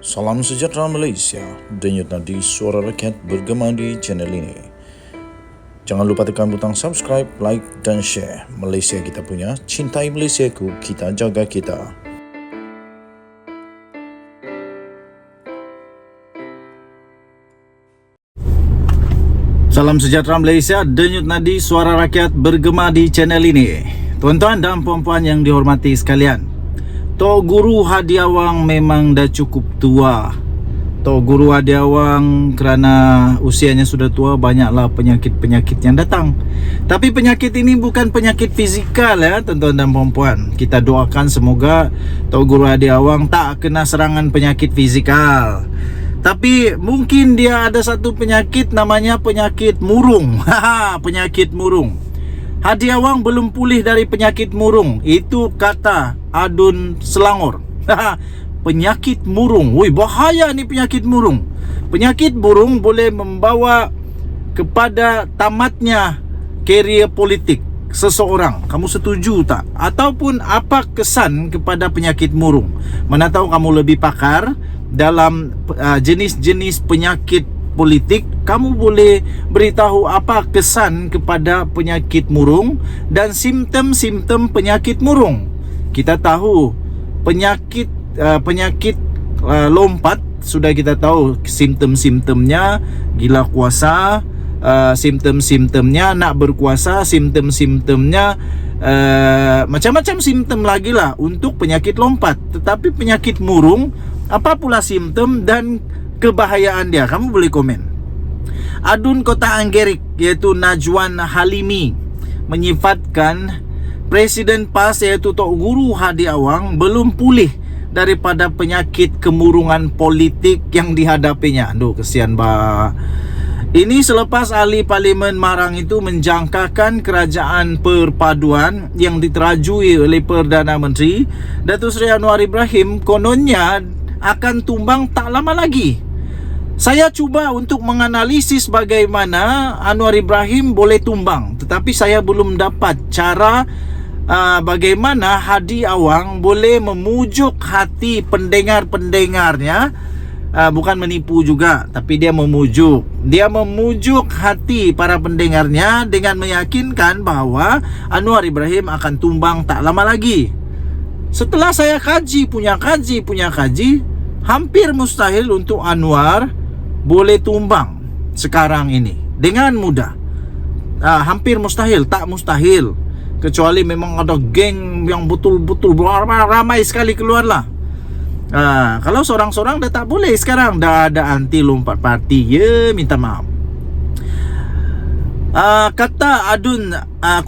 Salam sejahtera Malaysia, denyut nadi suara rakyat bergema di channel ini. Jangan lupa tekan butang subscribe, like dan share. Malaysia kita punya, cintai Malaysiaku, kita jaga kita. Salam sejahtera Malaysia, denyut nadi suara rakyat bergema di channel ini. Tuan-tuan dan puan-puan yang dihormati sekalian, Tok Guru Hadi Awang memang dah cukup tua. Tok Guru Hadi Awang kerana usianya sudah tua, banyaklah penyakit-penyakit yang datang. Tapi penyakit ini bukan penyakit fizikal ya tuan-tuan dan puan-puan. Kita doakan semoga Tok Guru Hadi Awang tak kena serangan penyakit fizikal. Tapi mungkin dia ada satu penyakit namanya penyakit murung. Penyakit murung. Hadi Awang belum pulih dari penyakit murung. Itu kata Adun Selangor. Penyakit murung. Woi, bahaya ni penyakit murung. Penyakit murung boleh membawa kepada tamatnya karier politik seseorang. Kamu setuju tak? Ataupun apa kesan kepada penyakit murung? Mana tahu kamu lebih pakar dalam jenis-jenis penyakit politik, kamu boleh beritahu apa kesan kepada penyakit murung dan simptom-simptom penyakit murung. Kita tahu penyakit lompat, sudah kita tahu simptom-simptomnya gila kuasa, simptom-simptomnya nak berkuasa, simptom-simptomnya macam-macam simptom lagi lah untuk penyakit lompat. Tetapi penyakit murung, apa pula simptom dan kebahayaan dia? Kamu boleh komen. Adun Kota Anggerik iaitu Najwan Halimi menyifatkan Presiden PAS iaitu Tok Guru Hadi Awang belum pulih daripada penyakit kemurungan politik yang dihadapinya. Aduh, kesian bah. Ini selepas ahli Parlimen Marang itu menjangkakan kerajaan perpaduan yang diterajui oleh Perdana Menteri Datuk Seri Anwar Ibrahim kononnya akan tumbang tak lama lagi. Saya cuba untuk menganalisis bagaimana Anwar Ibrahim boleh tumbang, tetapi saya belum dapat cara bagaimana Hadi Awang boleh memujuk hati pendengar-pendengarnya. Bukan menipu juga, tapi dia memujuk. Dia memujuk hati para pendengarnya dengan meyakinkan bahawa Anwar Ibrahim akan tumbang tak lama lagi. Setelah saya kaji, hampir mustahil untuk Anwar boleh tumbang sekarang ini dengan mudah. Hampir mustahil, tak mustahil, kecuali memang ada geng yang betul-betul ramai sekali keluarlah. Kalau seorang-seorang dah tak boleh sekarang, dah ada anti lompat parti. Ya, minta maaf. Kata Adun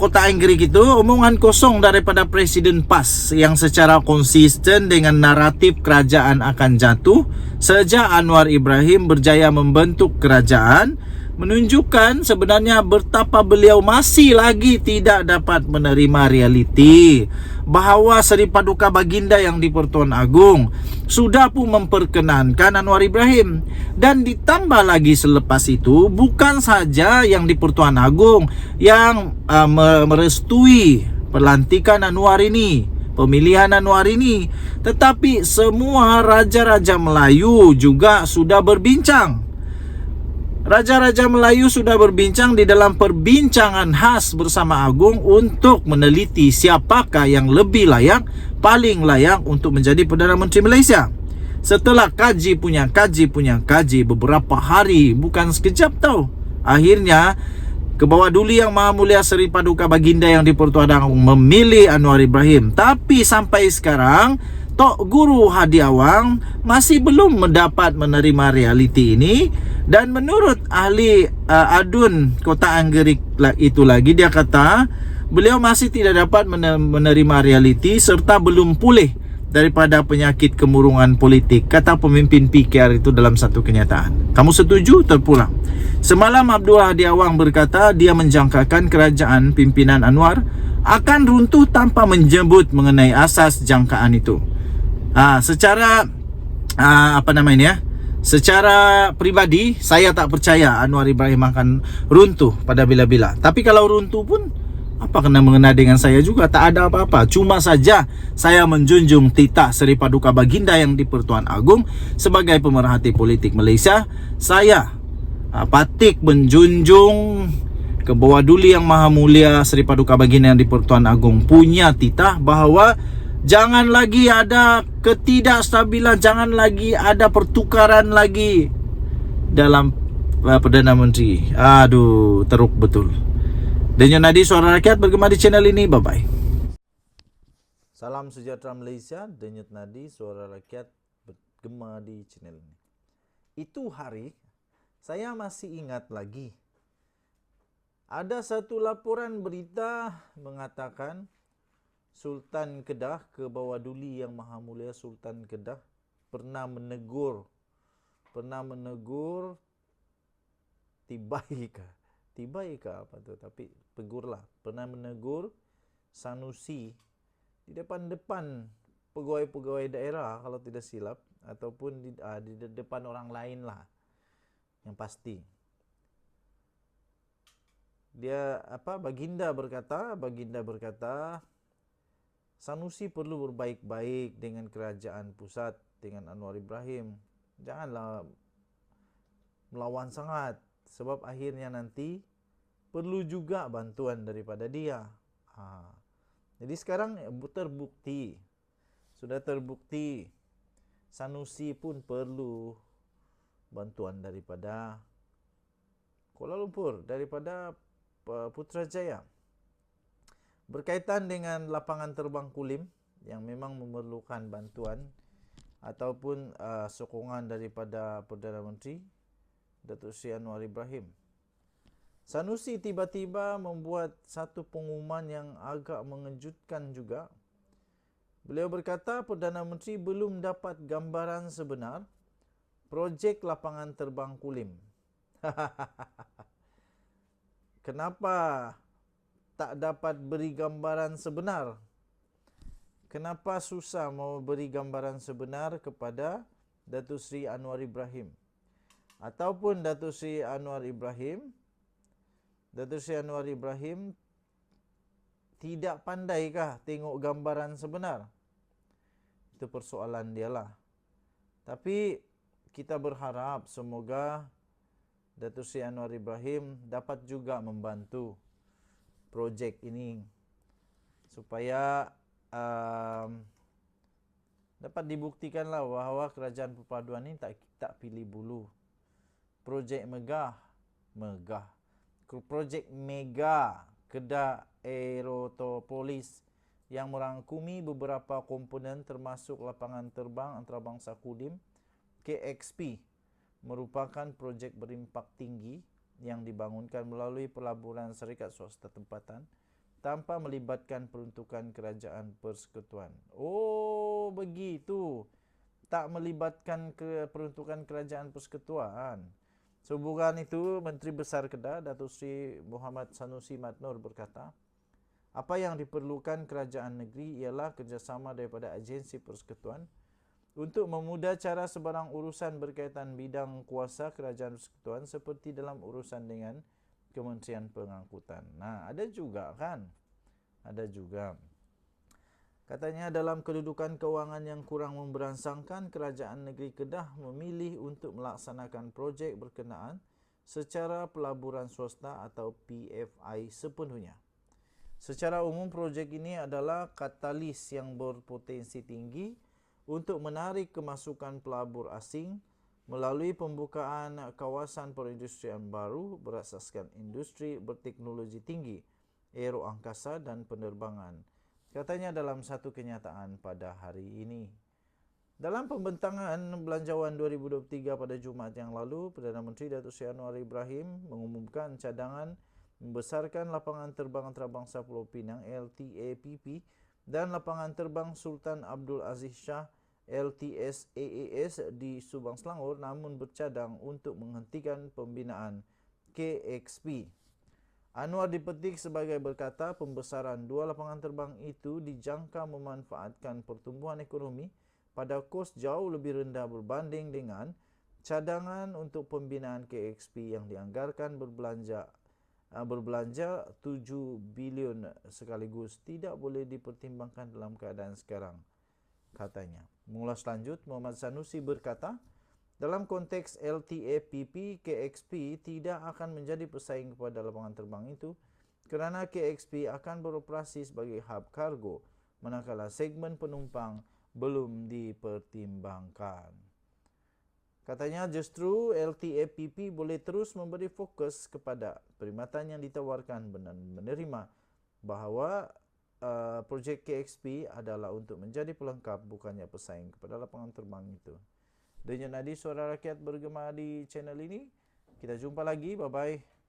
Kota Anggerik itu omongan kosong daripada Presiden PAS yang secara konsisten dengan naratif kerajaan akan jatuh sejak Anwar Ibrahim berjaya membentuk kerajaan, menunjukkan sebenarnya betapa beliau masih lagi tidak dapat menerima realiti bahawa Seri Paduka Baginda yang di-Pertuan Agong sudah pun memperkenankan Anwar Ibrahim. Dan ditambah lagi selepas itu, bukan saja yang di-Pertuan Agong yang merestui pelantikan Anwar ini, pemilihan Anwar ini, tetapi semua raja-raja Melayu juga sudah berbincang. Raja-raja Melayu sudah berbincang di dalam perbincangan khas bersama Agong untuk meneliti siapakah yang lebih layak, paling layak untuk menjadi Perdana Menteri Malaysia. Setelah kaji beberapa hari, bukan sekejap tau, akhirnya Kebawah Duli Yang Maha Mulia Seri Paduka Baginda yang di-Pertuan Agong memilih Anwar Ibrahim. Tapi sampai sekarang Tok Guru Hadi Awang masih belum mendapat menerima realiti ini. Dan menurut ahli Adun Kota Anggerik itu lagi, dia kata beliau masih tidak dapat menerima realiti serta belum pulih daripada penyakit kemurungan politik, kata pemimpin PKR itu dalam satu kenyataan. Kamu setuju? Terpulang. Semalam Abdul Hadi Awang berkata dia menjangkakan kerajaan pimpinan Anwar akan runtuh tanpa menyebut mengenai asas jangkaan itu. Secara pribadi saya tak percaya Anwar Ibrahim akan runtuh pada bila-bila. Tapi kalau runtuh pun Apa kena mengena dengan saya juga? Tak ada apa-apa. Cuma saja saya menjunjung titah Seri Paduka Baginda Yang di-Pertuan Agong sebagai pemerhati politik Malaysia. Saya patik menjunjung ke bawah duli Yang Maha Mulia Seri Paduka Baginda Yang di-Pertuan Agong punya titah bahawa jangan lagi ada ketidakstabilan, jangan lagi ada pertukaran lagi dalam Perdana Menteri. Aduh, teruk betul. Denyut nadi suara rakyat bergema di channel ini. Bye-bye. Salam sejahtera Malaysia. Denyut nadi suara rakyat bergema di channel ini. Itu hari, saya masih ingat lagi. Ada satu laporan berita mengatakan Sultan Kedah, ke bawah duli Yang Maha Mulia Sultan Kedah pernah menegur Tibai ke apa tu, tapi tegurlah, pernah menegur Sanusi di depan pegawai-pegawai daerah kalau tidak silap, ataupun di depan orang lain lah yang pasti. Dia Baginda berkata Sanusi perlu berbaik-baik dengan kerajaan pusat, dengan Anwar Ibrahim. Janganlah melawan sangat, sebab akhirnya nanti perlu juga bantuan daripada dia. Jadi sekarang sudah terbukti Sanusi pun perlu bantuan daripada Kuala Lumpur, daripada Putrajaya. Berkaitan dengan lapangan terbang Kulim yang memang memerlukan bantuan ataupun sokongan daripada Perdana Menteri Datuk Seri Anwar Ibrahim. Sanusi tiba-tiba membuat satu pengumuman yang agak mengejutkan juga. Beliau berkata Perdana Menteri belum dapat gambaran sebenar projek lapangan terbang Kulim. Kenapa tak dapat beri gambaran sebenar? Kenapa susah mau beri gambaran sebenar kepada Datuk Seri Anwar Ibrahim? Ataupun Datuk Seri Anwar Ibrahim tidak pandaikah tengok gambaran sebenar? Itu persoalan dialah. Tapi kita berharap semoga Datuk Seri Anwar Ibrahim dapat juga membantu projek ini supaya dapat dibuktikanlah bahawa kerajaan perpaduan ini tak pilih bulu. Projek megah, projek mega Kedah Aerotropolis yang merangkumi beberapa komponen termasuk lapangan terbang antarabangsa Kulim, KXP, merupakan projek berimpak tinggi yang dibangunkan melalui pelaburan syarikat swasta tempatan tanpa melibatkan peruntukan kerajaan persekutuan. Oh, begitu. Tak melibatkan peruntukan kerajaan persekutuan. Sehubungan itu, Menteri Besar Kedah, Datuk Seri Muhammad Sanusi Madnor berkata, apa yang diperlukan kerajaan negeri ialah kerjasama daripada agensi persekutuan untuk memudah cara sebarang urusan berkaitan bidang kuasa kerajaan persekutuan seperti dalam urusan dengan Kementerian Pengangkutan. Nah, ada juga. Katanya dalam kedudukan kewangan yang kurang memberansangkan, kerajaan negeri Kedah memilih untuk melaksanakan projek berkenaan secara pelaburan swasta atau PFI sepenuhnya. Secara umum, projek ini adalah katalis yang berpotensi tinggi untuk menarik kemasukan pelabur asing melalui pembukaan kawasan perindustrian baru berasaskan industri berteknologi tinggi, aeroangkasa dan penerbangan. Katanya dalam satu kenyataan pada hari ini. Dalam pembentangan Belanjawan 2023 pada Jumaat yang lalu, Perdana Menteri Datuk Seri Anwar Ibrahim mengumumkan cadangan membesarkan lapangan terbang antarabangsa Pulau Pinang LTAPP dan lapangan terbang Sultan Abdul Aziz Shah LTS-AAS di Subang Selangor, namun bercadang untuk menghentikan pembinaan KXP. Anwar dipetik sebagai berkata pembesaran dua lapangan terbang itu dijangka memanfaatkan pertumbuhan ekonomi pada kos jauh lebih rendah berbanding dengan cadangan untuk pembinaan KXP yang dianggarkan berbelanja berbelanja 7 bilion sekaligus tidak boleh dipertimbangkan dalam keadaan sekarang, katanya. Mengulas lanjut, Muhammad Sanusi berkata, dalam konteks LTAPP, KXP tidak akan menjadi pesaing kepada lapangan terbang itu kerana KXP akan beroperasi sebagai hub kargo, manakala segmen penumpang belum dipertimbangkan. Katanya justru LTAPP boleh terus memberi fokus kepada perkhidmatan yang ditawarkan dan menerima bahawa projek KXP adalah untuk menjadi pelengkap bukannya pesaing kepada lapangan terbang itu. Denyut nadi suara rakyat bergema di channel ini. Kita jumpa lagi. Bye-bye.